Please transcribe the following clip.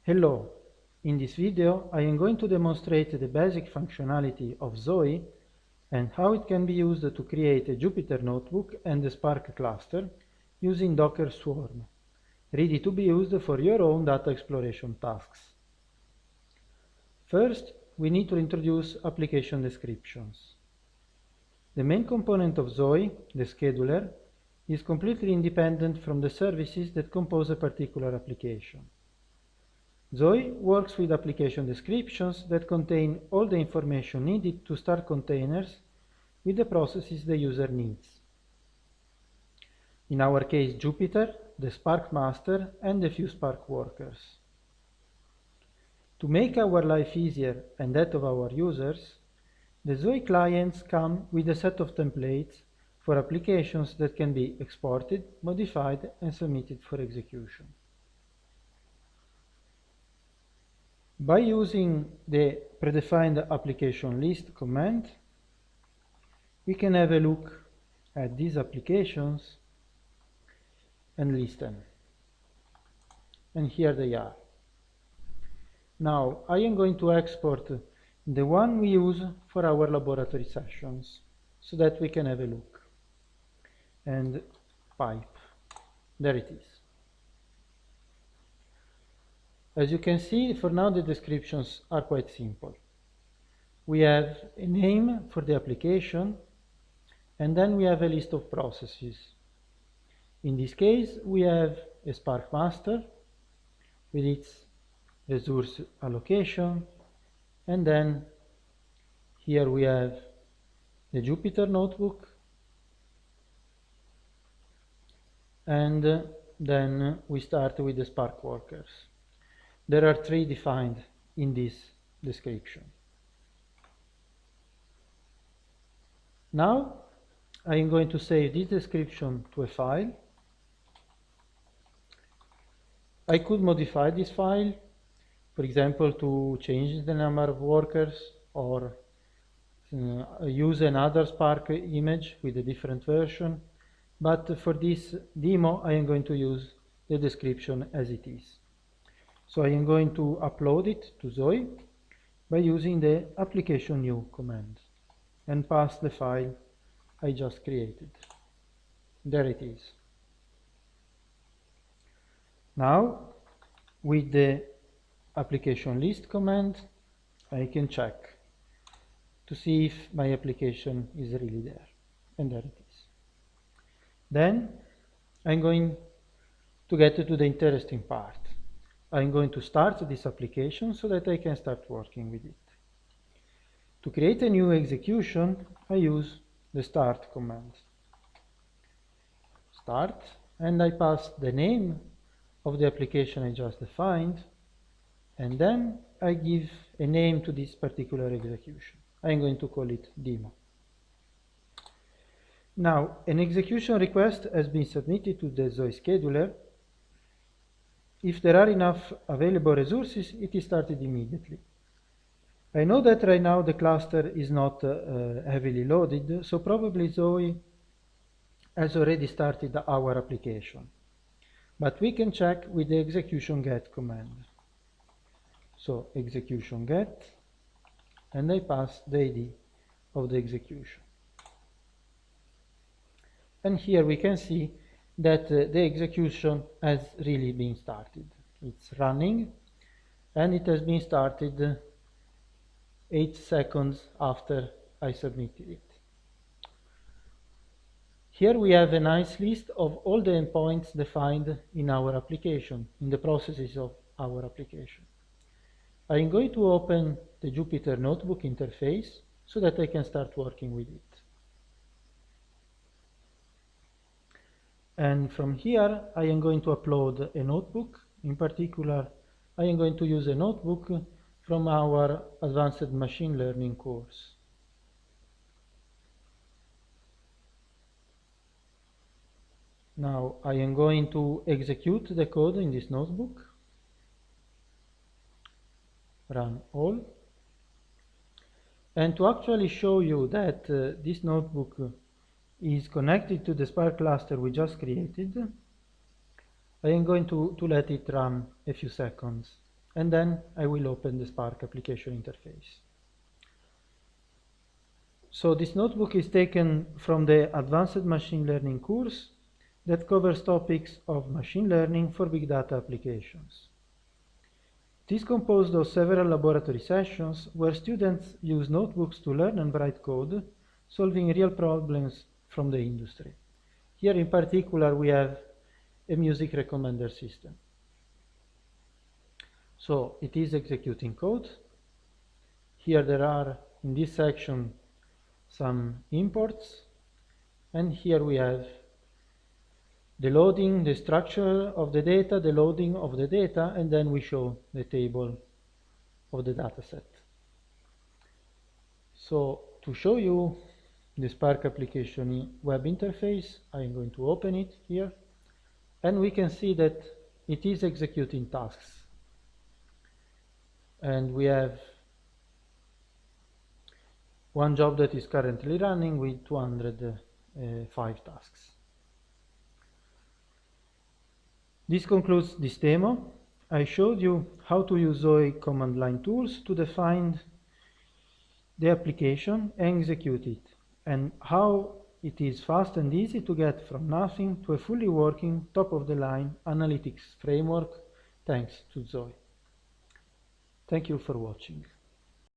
Hello, in this video I am going to demonstrate the basic functionality of Zoe and how it can be used to create a Jupyter notebook and a Spark cluster using Docker Swarm, ready to be used for your own data exploration tasks. First, we need to introduce application descriptions. The main component of Zoe, the scheduler, is completely independent from the services that compose a particular application. Zoe works with application descriptions that contain all the information needed to start containers with the processes the user needs. In our case, Jupyter, the Spark master, and a few Spark workers. To make our life easier and that of our users, the Zoe clients come with a set of templates for applications that can be exported, modified, and submitted for execution. By using the predefined application list command, we can have a look at these applications and list them. And here they are. Now, I am going to export the one we use for our laboratory sessions so that we can have a look. And pipe. There it is. As you can see, for now the descriptions are quite simple. We have a name for the application, and then we have a list of processes. In this case, we have a Spark master with its resource allocation, and then here we have the Jupyter notebook, and then we start with the Spark workers. There are three defined in this description. Now I am going to save this description to a file. I could modify this file, for example, to change the number of workers or use another Spark image with a different version. But for this demo, I am going to use the description as it is. So I am going to upload it to Zoe by using the application new command and pass the file I just created. There it is. Now, with the application list command, I can check to see if my application is really there. And there it is. Then I'm going to get to the interesting part. I'm going to start this application so that I can start working with it. To create a new execution, I use the start command. Start, and I pass the name of the application I just defined, and then I give a name to this particular execution. I'm going to call it demo. Now, an execution request has been submitted to the Zoe scheduler. If there are enough available resources, it is started immediately. I know that right now the cluster is not heavily loaded, so probably Zoe has already started our application. But we can check with the execution get command. So execution get, and I pass the ID of the execution. And here we can see that the execution has really been started. It's running, and it has been started 8 seconds after I submitted it. Here we have a nice list of all the endpoints defined in our application, in the processes of our application. I am going to open the Jupyter Notebook interface so that I can start working with it. And from here, I am going to upload a notebook. In particular, I am going to use a notebook from our Advanced Machine Learning course. Now, I am going to execute the code in this notebook. Run all. And to actually show you that this notebook is connected to the Spark cluster we just created, I am going to let it run a few seconds and then I will open the Spark application interface. So this notebook is taken from the Advanced Machine Learning course that covers topics of machine learning for big data applications. It is composed of several laboratory sessions where students use notebooks to learn and write code, solving real problems from the industry. Here in particular we have a music recommender system. So it is executing code. Here there are, in this section, some imports, and here we have the loading, the structure of the data, the loading of the data, and then we show the table of the dataset. So to show you the Spark application web interface, I'm going to open it here, and we can see that it is executing tasks. And we have one job that is currently running with 205 tasks. This concludes this demo. I showed you how to use Zoe command line tools to define the application and execute it, and how it is fast and easy to get from nothing to a fully working, top-of-the-line analytics framework thanks to Zoe. Thank you for watching.